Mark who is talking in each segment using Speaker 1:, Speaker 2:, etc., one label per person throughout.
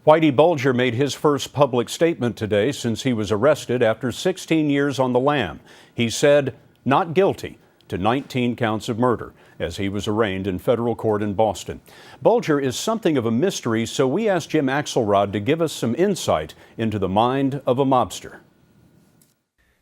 Speaker 1: Whitey Bulger made his first public statement today since he was arrested after 16 years on the lam. He said not guilty to 19 counts of murder as he was arraigned in federal court in Boston. Bulger is something of a mystery, so we asked Jim Axelrod to give us some insight into the mind of a mobster.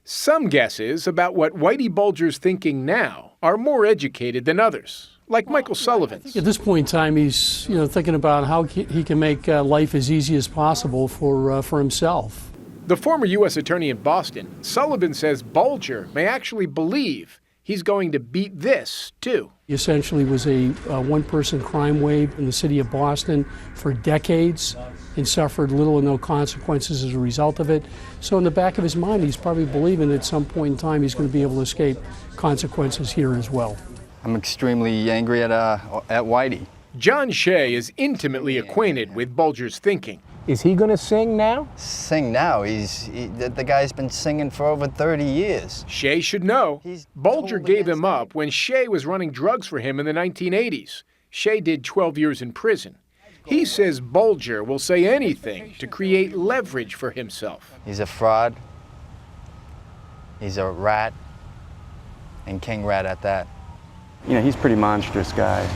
Speaker 2: Some guesses about what Whitey Bulger's thinking now are more educated than others, like Michael Sullivan's.
Speaker 3: At this point in time, he's thinking about how he can make life as easy as possible for himself.
Speaker 2: The former U.S. attorney in Boston, Sullivan says Bulger may actually believe he's going to beat this, too.
Speaker 3: He essentially was a one-person crime wave in the city of Boston for decades and suffered little or no consequences as a result of it. So in the back of his mind, he's probably believing at some point in time he's going to be able to escape consequences here as well.
Speaker 4: I'm extremely angry at Whitey.
Speaker 2: John Shea is intimately acquainted with Bulger's thinking.
Speaker 5: Is he going to sing now?
Speaker 4: Sing now? The guy's been singing for over 30 years.
Speaker 2: Shea should know. Bulger gave him up when Shea was running drugs for him in the 1980s. Shea did 12 years in prison. He says Bulger will say anything to create leverage for himself.
Speaker 4: He's a fraud. He's a rat. And king rat at that.
Speaker 6: You know, he's a pretty monstrous guy.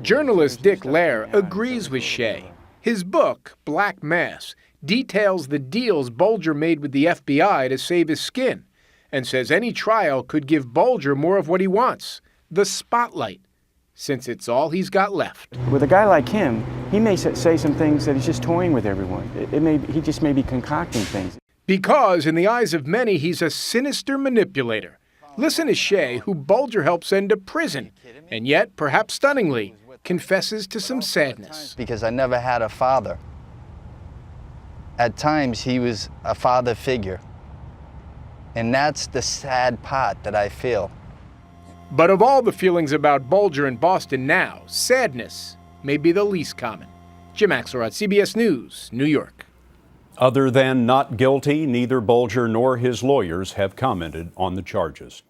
Speaker 2: Journalist Dick Lair agrees with Shea. His book, Black Mass, details the deals Bulger made with the FBI to save his skin, and says any trial could give Bulger more of what he wants, the spotlight, since it's all he's got left.
Speaker 6: With a guy like him, he may say some things that he's just toying with everyone. He just may be concocting things.
Speaker 2: Because in the eyes of many, he's a sinister manipulator. Listen to Shea, who Bulger helped send to prison, and yet, perhaps stunningly, confesses to some sadness.
Speaker 4: Because I never had a father. At times, he was a father figure. And that's the sad part that I feel.
Speaker 2: But of all the feelings about Bulger in Boston now, sadness may be the least common. Jim Axelrod, CBS News, New York.
Speaker 1: Other than not guilty, neither Bulger nor his lawyers have commented on the charges.